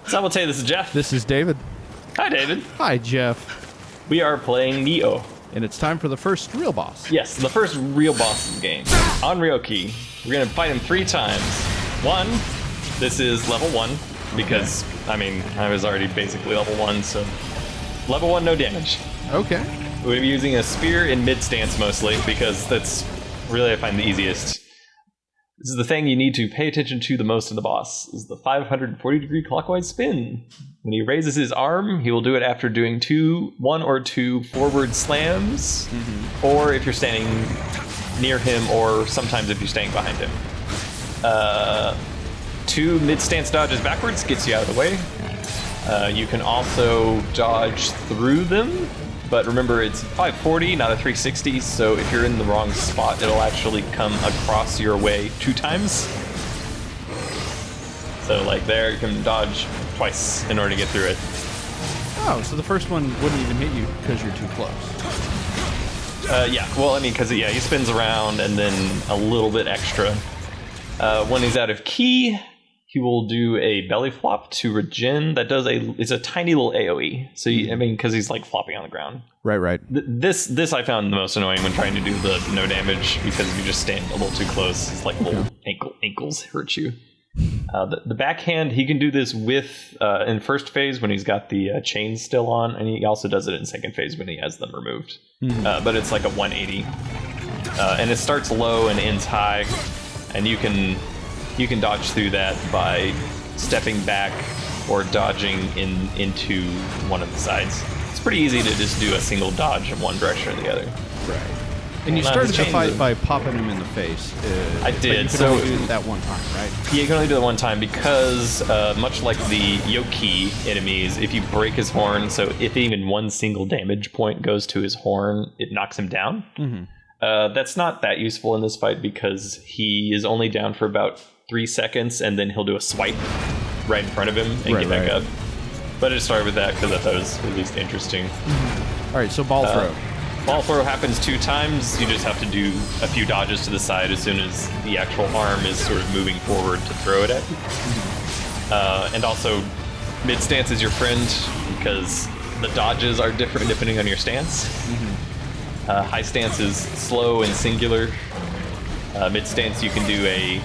Sabote, this is Jeff. This is David. Hi, David. Hi, Jeff. We are playing Nioh. And it's time for the first real boss. Yes, the first real boss of the game. Onryoki. We're going to fight him 3 times. 1, this is level 1, because, I mean, I was already basically level 1, so level 1, no damage. Okay. We're going to be using a spear in mid-stance mostly, because that's really, I find, the easiest. This is the thing you need to pay attention to the most in the boss, is the 540-degree clockwise spin. When he raises his arm, he will do it after doing 1 or 2 forward slams, or if you're standing near him, or sometimes if you're staying behind him. 2 mid-stance dodges backwards gets you out of the way. You can also dodge through them, but remember it's 540, not a 360, so if you're in the wrong spot, it'll actually come across your way 2 times. So like there, you can dodge twice in order to get through it. Oh, so the first one wouldn't even hit you because you're too close. Yeah, well, I mean, because he spins around and then a little bit extra. When he's out of key, he will do a belly flop to regen. That does it's a tiny little AoE. So I mean, because he's like flopping on the ground. Right. This I found the most annoying when trying to do the no damage, because if you just stand a little too close, it's like little ankles hurt you. The backhand, he can do this with in first phase when he's got the chains still on, and he also does it in second phase when he has them removed. But it's like a 180, and it starts low and ends high, and you can dodge through that by stepping back or dodging into one of the sides. It's pretty easy to just do a single dodge in one direction or the other. Right. And you started the fight by popping him in the face. I did. But you could only do it that one time, right? Yeah, you can only do it one time because, much like the Yoki enemies, if you break his horn, so if even one single damage point goes to his horn, it knocks him down. That's not that useful in this fight because he is only down for about 3 seconds, and then he'll do a swipe right in front of him and get back up. But I just started with that because I thought it was at least interesting. All right, so ball throw. Ball throw happens 2 times. You just have to do a few dodges to the side as soon as the actual arm is sort of moving forward to throw it at. And also, mid-stance is your friend because the dodges are different depending on your stance. High stance is slow and singular. Mid-stance, you can do a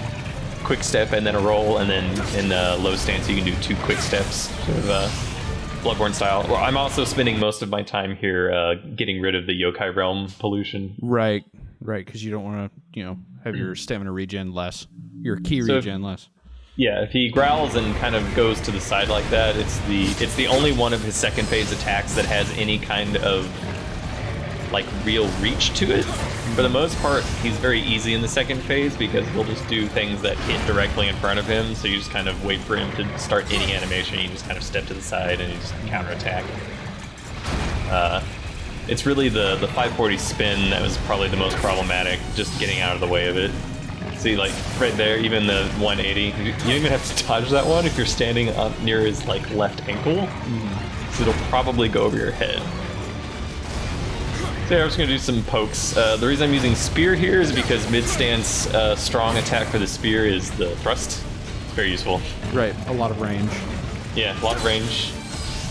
quick step and then a roll, and then in low stance, you can do 2 quick steps, sort of Bloodborne style. Well, I'm also spending most of my time here getting rid of the yokai realm pollution. Right, because you don't want to, have your stamina regen less, your ki regen less. Yeah, if he growls and kind of goes to the side like that, it's the only one of his second phase attacks that has any kind of like real reach to it. For the most part, he's very easy in the second phase because he'll just do things that hit directly in front of him, so you just kind of wait for him to start any animation, you just kind of step to the side and you just counterattack. It's really the 540 spin that was probably the most problematic, just getting out of the way of it. See, like, right there, even the 180, you don't even have to dodge that one if you're standing up near his, like, left ankle, so it'll probably go over your head. So yeah, I'm just going to do some pokes. The reason I'm using spear here is because mid-stance strong attack for the spear is the thrust. It's very useful. Right, a lot of range. Yeah, a lot of range.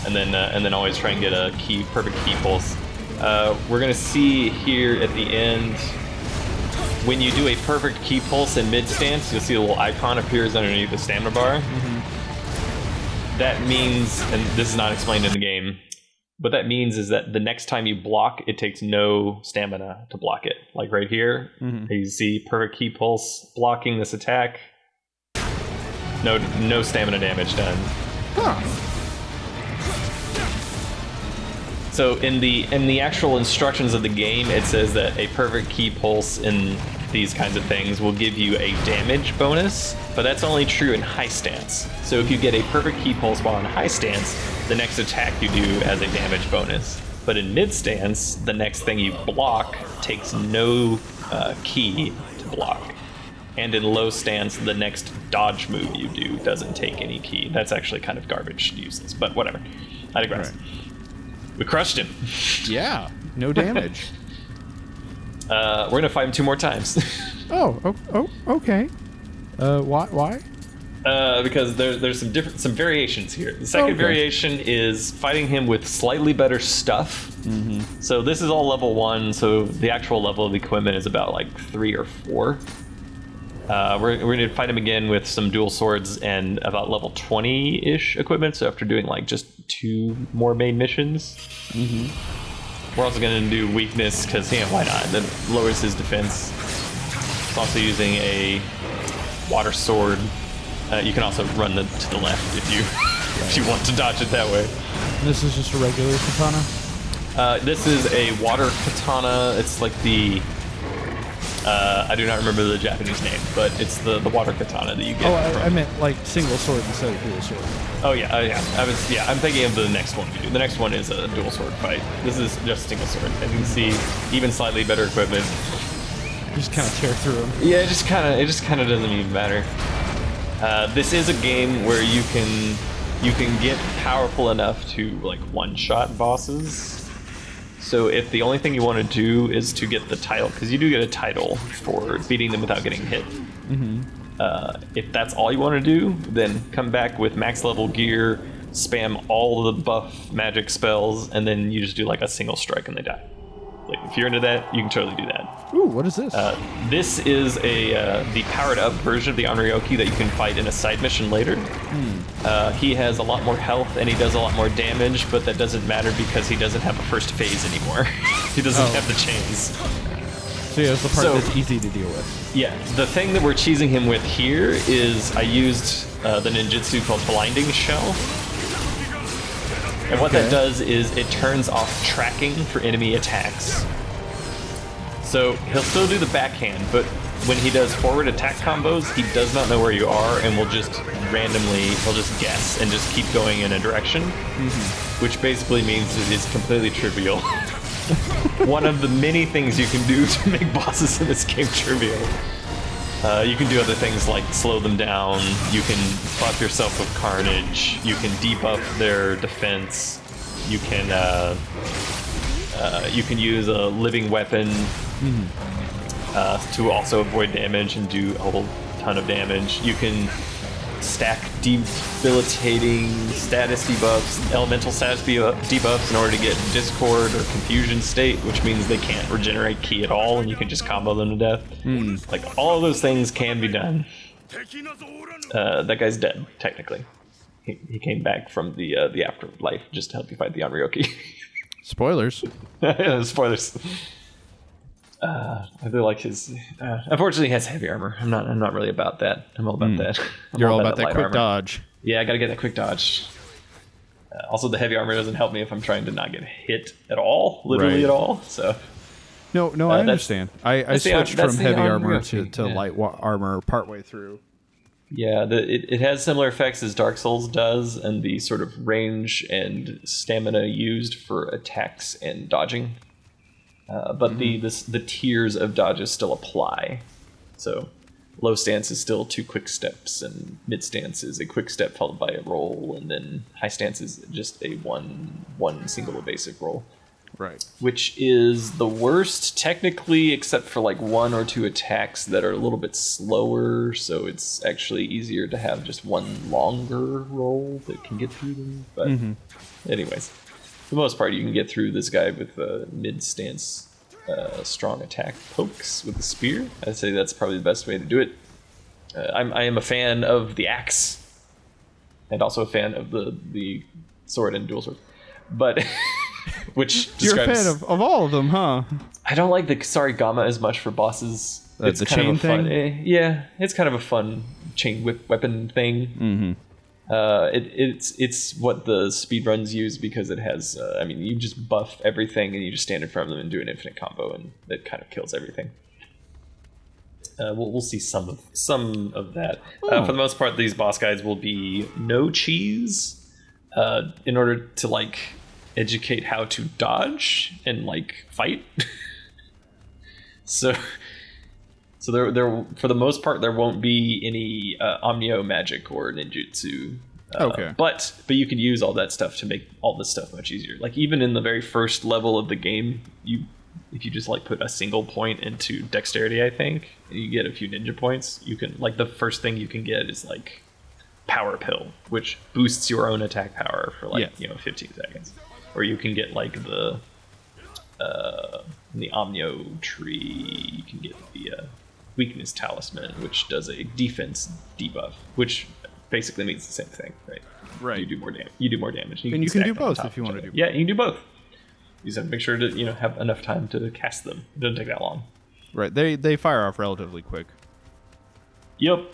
And then always try and get a perfect key pulse. We're going to see here at the end, when you do a perfect key pulse in mid-stance, you'll see a little icon appears underneath the stamina bar. That means, and this is not explained in the game, what that means is that the next time you block, it takes no stamina to block it. Like right here, you see perfect key pulse blocking this attack. No stamina damage done. So in the actual instructions of the game, it says that a perfect key pulse in these kinds of things will give you a damage bonus, but that's only true in high stance. So if you get a perfect key pulse while in high stance, the next attack you do has a damage bonus. But in mid stance, the next thing you block takes no key to block. And in low stance, the next dodge move you do doesn't take any key. That's actually kind of garbage useless, but whatever. I digress. Right. We crushed him. Yeah, no damage. We're gonna fight him 2 more times. Oh, okay. Why? Because there's some variations here. The second variation is fighting him with slightly better stuff. So this is all level 1, so the actual level of equipment is about like 3 or 4. We're going to fight him again with some dual swords and about level 20-ish equipment, so after doing like just 2 more main missions. We're also going to do weakness, because why not? That lowers his defense. It's also using a water sword. You can also run to the left if you want to dodge it that way. This is just a regular katana? This is a water katana. It's like the... I do not remember the Japanese name, but it's the water katana that you get. I meant like single sword instead of dual sword. Oh yeah. I'm thinking of the next one we do. The next one is a dual sword fight. This is just single sword. And you can see even slightly better equipment. You just kind of tear through them. Yeah, it just kind of doesn't even matter. This is a game where you can get powerful enough to like one-shot bosses. So if the only thing you want to do is to get the title, because you do get a title for beating them without getting hit. If that's all you want to do, then come back with max level gear, spam all the buff magic spells, and then you just do like a single strike and they die. Like if you're into that, you can totally do that. Ooh, what is this? This is the powered up version of the Onryoki that you can fight in a side mission later. He has a lot more health and he does a lot more damage, but that doesn't matter because he doesn't have a first phase anymore. He doesn't have the chains. So yeah, it's the part that's easy to deal with. Yeah, the thing that we're cheesing him with here is I used the ninjutsu called Blinding Shell. And what that does is it turns off tracking for enemy attacks. So he'll still do the backhand, but when he does forward attack combos, he does not know where you are and will just he'll just guess and just keep going in a direction, which basically means it is completely trivial. One of the many things you can do to make bosses in this game trivial. You can do other things like slow them down, you can buff yourself with carnage, you can debuff their defense, you can use a living weapon to also avoid damage and do a whole ton of damage. You can stack debilitating status debuffs, elemental status debuffs in order to get discord or confusion state, which means they can't regenerate ki at all and you can just combo them to death. Like all of those things can be done. That guy's dead, technically. He came back from the afterlife just to help you fight the Onryoki. Spoilers. Spoilers. I really like his. Unfortunately, he has heavy armor. I'm not really about that. I'm all about that. You're all about that quick armor. dodge. Yeah, I gotta get that quick dodge. Also, the heavy armor doesn't help me if I'm trying to not get hit at all, literally at all. So. No, I understand. I switched from heavy armor to light armor partway through. Yeah, it has similar effects as Dark Souls does, and the sort of range and stamina used for attacks and dodging. But the tiers of dodges still apply. So low stance is still 2 quick steps, and mid stance is a quick step followed by a roll, and then high stance is just a one single evasive roll. Right. Which is the worst technically, except for like 1 or 2 attacks that are a little bit slower, so it's actually easier to have just one longer roll that can get through them. But anyways, for the most part, you can get through this guy with mid-stance strong attack pokes with the spear. I'd say that's probably the best way to do it. I am a fan of the axe, and also a fan of the sword and dual sword. But... which you're a fan of all of them, huh? I don't like the Kusarigama as much for bosses. It's the chain thing? Yeah, it's kind of a fun chain whip weapon thing. It's what the speedruns use because it has, you just buff everything and you just stand in front of them and do an infinite combo and it kind of kills everything. We'll see some of that. For the most part, these boss guys will be no cheese in order to like educate how to dodge and like fight. so there for the most part there won't be any Omnio magic or ninjutsu. But you can use all that stuff to make all this stuff much easier. Like even in the very first level of the game, if you just like put a single point into dexterity, I think, and you get a few ninja points, you can like the first thing you can get is like power pill, which boosts your own attack power for 15 seconds. Or you can get like the Nioh tree. You can get the weakness talisman, which does a defense debuff, which basically means the same thing, right? Right. You do more damage. You do more damage. And you can do both if you want to do both. Yeah, you can do both. You just have to make sure to have enough time to cast them. It doesn't take that long. Right. They fire off relatively quick. Yep.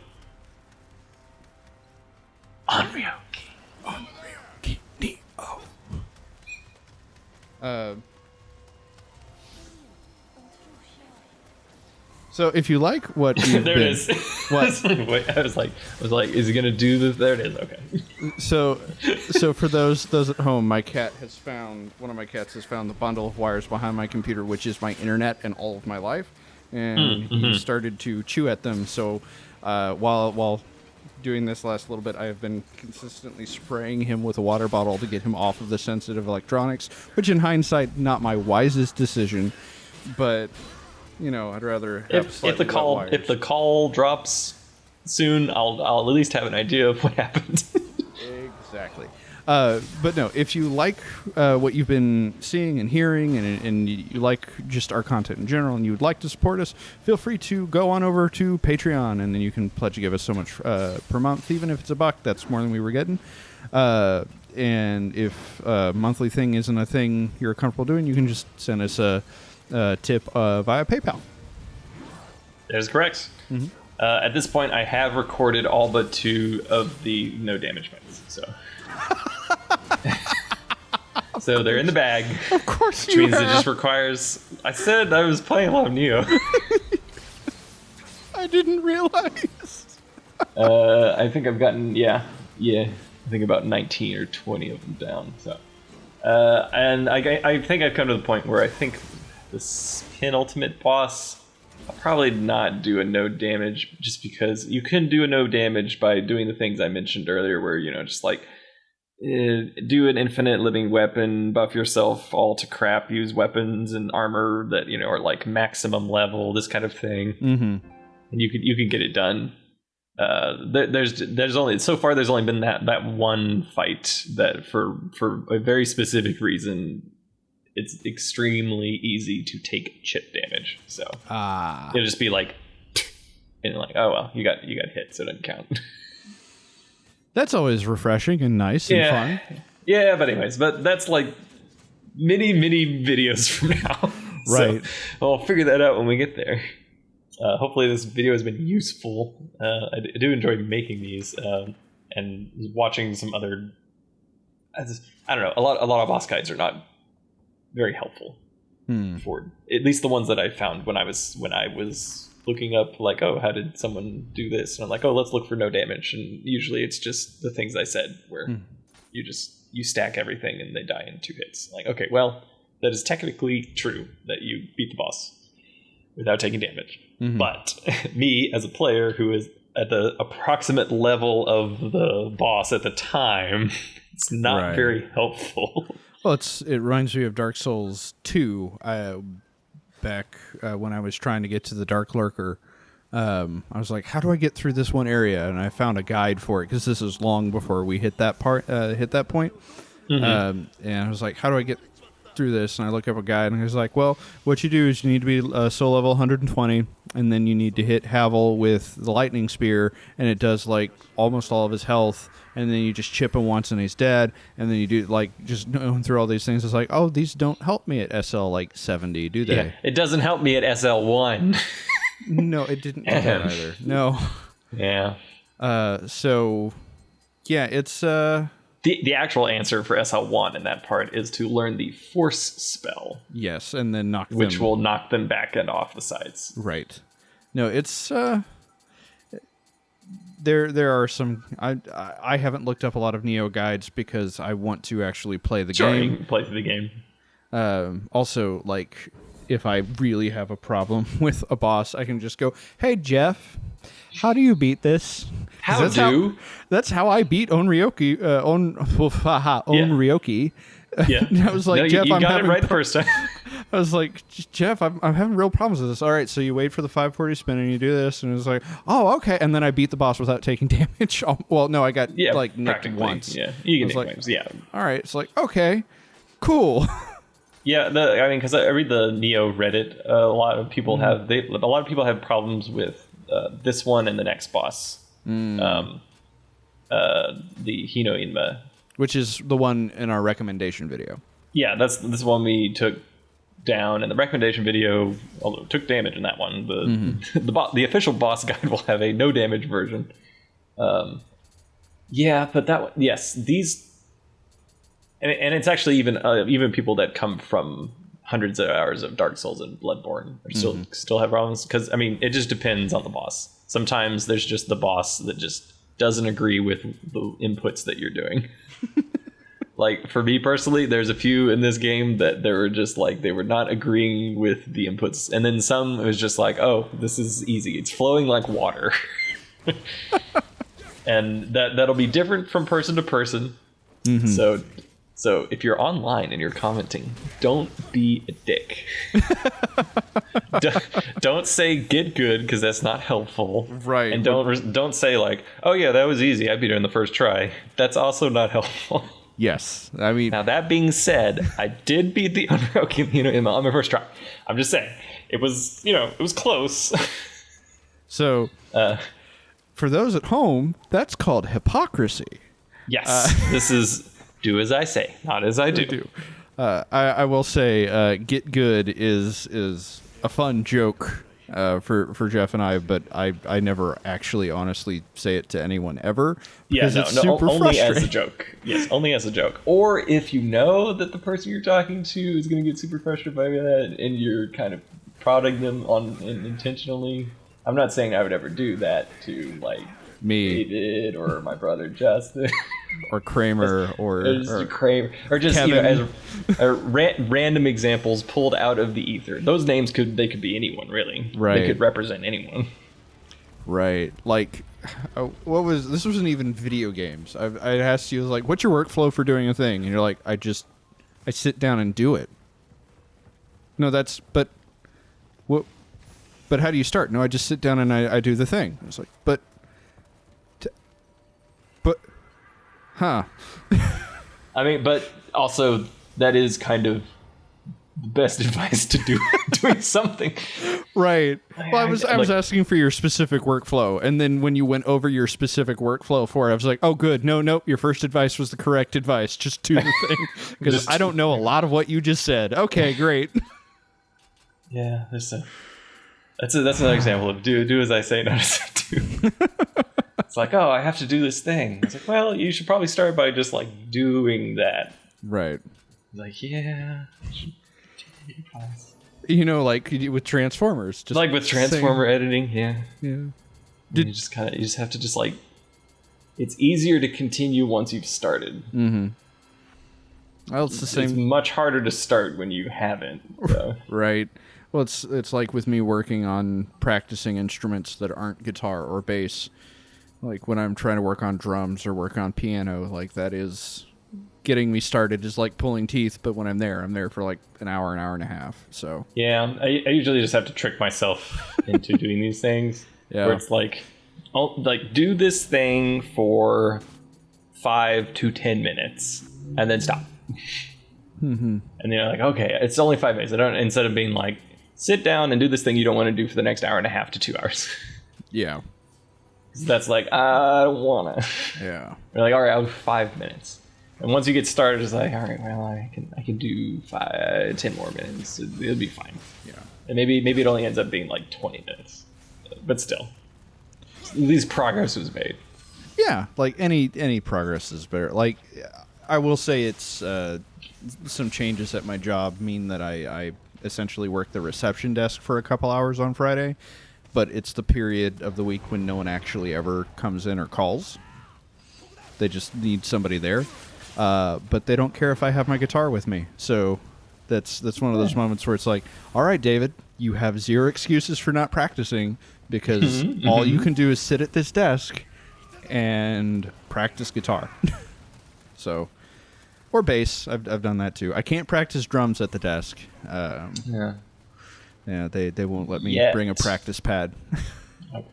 Onryoki. Nioh. So if you like what you've there been, it is. What? Wait, I was like, is he gonna do this? There it is. Okay. So for those at home, one of my cats has found the bundle of wires behind my computer, which is my internet and all of my life, and he started to chew at them. So while doing this last little bit, I have been consistently spraying him with a water bottle to get him off of the sensitive electronics, which in hindsight, not my wisest decision, but I'd rather have if the call drops soon, I'll at least have an idea of what happened. Exactly. But no, if you like what you've been seeing and hearing, and you like just our content in general, and you would like to support us, feel free to go on over to Patreon, and then you can pledge to give us so much per month. Even if it's $1, that's more than we were getting. And if a monthly thing isn't a thing you're comfortable doing, you can just send us a tip via PayPal. That is correct. Mm-hmm. At this point, I have recorded all but 2 of the no damage fights, so they're in the bag. Of course, which means it just requires. I said I was playing a lot of Nioh. I didn't realize. I think I've gotten I think about 19 or 20 of them down. So, and I think I've come to the point where I think this penultimate boss, I'll probably not do a no damage, just because you can do a no damage by doing the things I mentioned earlier, where just like do an infinite living weapon, buff yourself all to crap, use weapons and armor that are like maximum level, this kind of thing, and you can get it done. There's only been that one fight that for a very specific reason, it's extremely easy to take chip damage. So it'll just be like, and like, oh well, you got hit, so it doesn't count. That's always refreshing and nice and fun. Yeah, but that's like many videos from now. Right. So I'll figure that out when we get there. Hopefully this video has been useful. I do enjoy making these, and watching some other. I don't know. A lot of boss guides are not very helpful for at least the ones that I found when I was looking up, like, oh, how did someone do this? And I'm like, oh, let's look for no damage. And usually it's just the things I said, where you stack everything and they die in 2 hits. Like, okay, well, that is technically true that you beat the boss without taking damage. But me as a player who is at the approximate level of the boss at the time, it's not very helpful. Well, it reminds me of Dark Souls 2. Back when I was trying to get to the Dark Lurker, I was like, how do I get through this one area? And I found a guide for it, because this is long before we hit that point. And I was like, how do I get through this? And I look up a guide, and I was like, well, what you do is you need to be soul level 120, and then you need to hit Havel with the lightning spear, and it does like almost all of his health, and then you just chip him once and he's dead, and then you do like just going through all these things. It's like, oh, these don't help me at SL like 70, do they? Yeah, it doesn't help me at SL 1. No, it didn't do that either. No. Yeah. So yeah, it's the actual answer for SL1 in that part is to learn the force spell. Yes, and then which will knock them back and off the sides. Right. No, it's there are some. I haven't looked up a lot of Nioh guides because I want to actually play the game. You can play through the game. Also, like, if I really have a problem with a boss, I can just go, "Hey Jeff, how do you beat this?" That's how I beat Onryoki. Onryoki. Yeah. And I was like, no, Jeff, you got it right the first time. I was like, Jeff, I'm having real problems with this. All right, so you wait for the 540 spin and you do this, and it's like, oh, okay. And then I beat the boss without taking damage. Well, no, I got like nicked once. Yeah, you can nick like, waves. Yeah. All right, it's like, okay, cool. Yeah, I mean, because I read the Nioh Reddit. A lot of people have problems with this one and the next boss, the Hino Inma, which is the one in our recommendation video. Yeah, this one we took down in the recommendation video. Although it took damage in that one, the official boss guide will have a no damage version. Yeah, but that one, yes, these. And it's actually even people that come from hundreds of hours of Dark Souls and Bloodborne are still have problems, because I mean it just depends on the boss. Sometimes there's just the boss that just doesn't agree with the inputs that you're doing. Like for me personally, there's a few in this game that they were just like they were not agreeing with the inputs, and then some it was just like, oh, this is easy. It's flowing like water. And that'll be different from person to person. So if you're online and you're commenting, don't be a dick. Don't say get good, because that's not helpful. Right. And don't say like, oh yeah, that was easy, I beat her in the first try. That's also not helpful. Yes. I mean, now that being said, I did beat the Onryoki on my first try. I'm just saying, it was close. So for those at home, that's called hypocrisy. Yes. This is do as I say, not as I do. I will say, get good is a fun joke for Jeff and I, but I never actually honestly say it to anyone ever. Yeah, no, only as a joke. Yes, only as a joke. Or if you know that the person you're talking to is going to get super frustrated by that, and you're kind of prodding them intentionally. I'm not saying I would ever do that to like me, David, or my brother Justin. Or Kramer, or Kramer, or just Kevin. as random examples pulled out of the ether. Those names could be anyone, really. Right. They could represent anyone. Right. Like, this wasn't even video games. I asked you, like, what's your workflow for doing a thing? And you're like, I sit down and do it. No, but how do you start? No, I just sit down and I do the thing. It's like, but. Huh. I mean, but also that is kind of the best advice to do doing something. Right. Well, I was asking for your specific workflow, and then when you went over your specific workflow for it, I was like, oh, good. Nope. Your first advice was the correct advice. Just do the thing, because I don't know a lot of what you just said. Okay, great. Yeah, that's another example of do as I say, not as I do. It's like, oh, I have to do this thing. It's like, well, you should probably start by just like doing that. Right. Like, yeah. Like with Transformers. Just like with Transformer editing, yeah. Yeah. You just have to just like, it's easier to continue once you've started. Mm-hmm. Well, it's the same. It's much harder to start when you haven't. So. Right. Well, it's like with me working on practicing instruments that aren't guitar or bass. Like when I'm trying to work on drums or work on piano, like that is getting me started is like pulling teeth. But when I'm there for like an hour and a half. So yeah, I usually just have to trick myself into doing these things. Yeah. Where it's like, do this thing for 5 to 10 minutes and then stop. Mm-hmm. And then you're like, okay, it's only 5 minutes. Instead of being like, sit down and do this thing you don't want to do for the next hour and a half to 2 hours. Yeah. That's like, I don't want to. Yeah. You're like, all right, I'll do 5 minutes. And once you get started, it's like, all right, well, I can do 10 more minutes. It'll be fine. Yeah. And maybe it only ends up being like 20 minutes. But still, at least progress was made. Yeah, like any progress is better. Like, I will say it's some changes at my job mean that I essentially work the reception desk for a couple hours on Friday. But it's the period of the week when no one actually ever comes in or calls. They just need somebody there. But they don't care if I have my guitar with me. So that's one of those moments where it's like, all right, David, you have zero excuses for not practicing, because all you can do is sit at this desk and practice guitar. So Or bass. I've done that too. I can't practice drums at the desk. Yeah. Yeah, they won't let me bring a practice pad. Okay.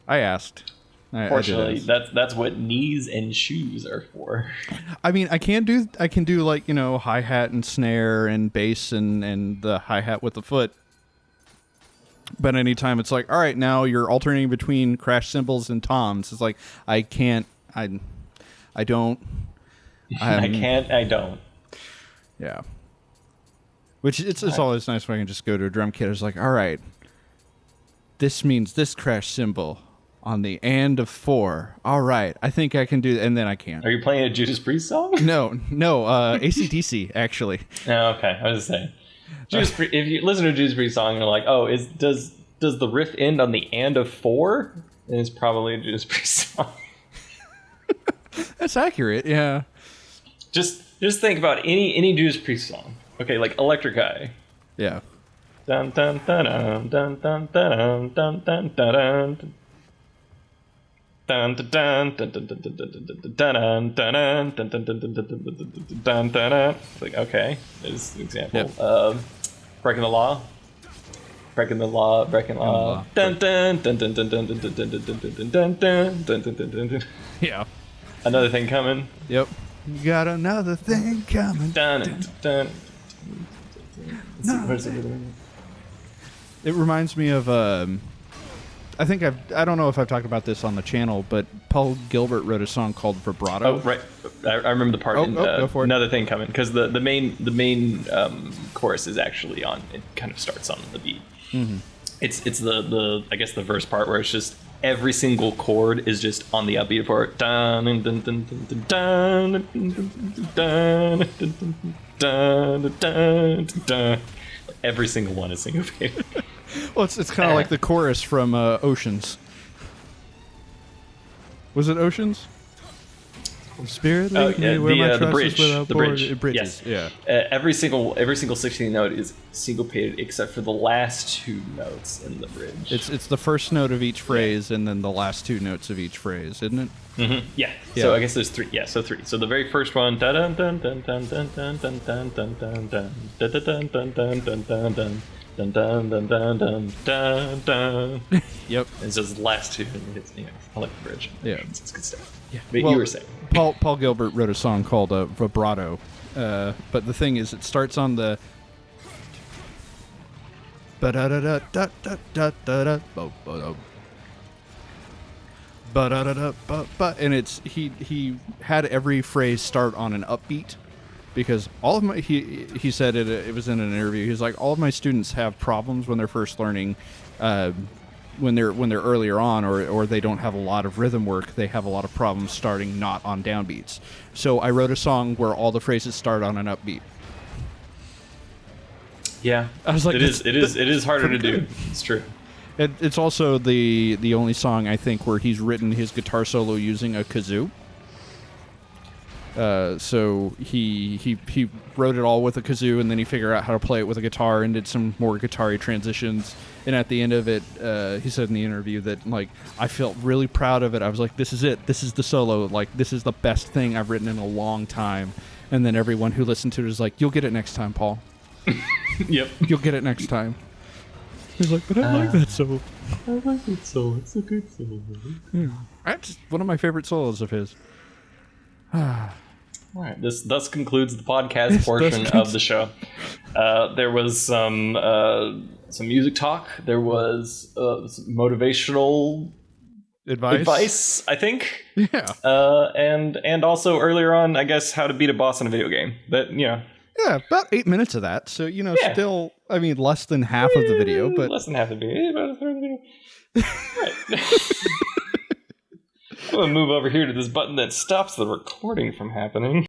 I asked. Fortunately, that's what knees and shoes are for. I mean, I can do like, hi-hat and snare and bass and the hi-hat with the foot. But anytime it's like, all right, now you're alternating between crash cymbals and toms, it's like, I can't, I don't. I don't. Yeah. Which it's always nice when I can just go to a drum kit. It's like, all right, this means this crash cymbal on the and of 4. All right, I think I can do that. And then I can't. Are you playing a Judas Priest song? No, AC/DC, actually. Oh, okay. I was just saying. If you listen to a Judas Priest song and you're like, oh, does the riff end on the and of 4? Then it's probably a Judas Priest song. That's accurate, yeah. Just think about any Judas Priest song. Okay, like Electric Eye. Yeah. Dun dun dun dun dun dun dun dun dun dun. Dun dun dun dun dun dun dun dun dun dun. It's like, okay, there's an example. Breaking the law. Breaking the law. Dun dun dun dun dun dun dun dun dun dun dun dun dun dun. Yeah. Another thing coming. Yep. You got another thing coming. Dun dun. It reminds me of I think I don't know if I've talked about this on the channel, but Paul Gilbert wrote a song called Vibrato. Oh, right. I remember the part in go for it. Another Thing Coming, because the main chorus is actually on. It kind of starts on the beat. Mm-hmm. It's the I guess the verse part where it's just every single chord is just on the upbeat for it. Dun dun dun dun dun dun dun dun dun. Every single one is syncopated. Well, it's kind of like the chorus from Oceans. Was it Oceans? Spirit lead me where my trust is without borders. Bridges. Yes. Yeah. Every single 16th note is syncopated except for the last 2 notes in the bridge. It's the first note of each phrase and then the last 2 notes of each phrase, isn't it? Mm-hmm. Yeah. So I guess there's 3. Yeah. So 3. So the very first one. Dun dun dun dun dun dun dun dun dun dun dun dun dun dun dun dun dun dun dun. Dun dun dun dun dun dun dun. Yep. And so the last 2, and it's I like the bridge. Yeah, it's good stuff. Yeah. But you were saying Paul Gilbert wrote a song called Vibrato, but the thing is, it starts on the and it's he had every phrase start on an upbeat. Because all of my, he said it was in an interview. He's like, all of my students have problems when they're first learning, when they're earlier on, or they don't have a lot of rhythm work. They have a lot of problems starting not on downbeats. So I wrote a song where all the phrases start on an upbeat. Yeah, I was like, it is harder to do. It's true. It's also the only song I think where he's written his guitar solo using a kazoo. So he wrote it all with a kazoo, and then he figured out how to play it with a guitar and did some more guitar-y transitions. And at the end of it, he said in the interview that, like, I felt really proud of it. I was like, this is it. This is the solo. Like, this is the best thing I've written in a long time. And then everyone who listened to it is like, you'll get it next time, Paul. Yep. You'll get it next time. He's like, but I like that solo. I like it solo. It's a good solo. Yeah. That's one of my favorite solos of his. All right, this thus concludes the podcast portion of the show. There was some music talk. There was some motivational advice, I think. Yeah. And also earlier on, I guess, how to beat a boss in a video game. But Yeah, about 8 minutes of that. So still, I mean, less than half of the video, but less than half of the video. About a third of the video. Right. I'm gonna move over here to this button that stops the recording from happening.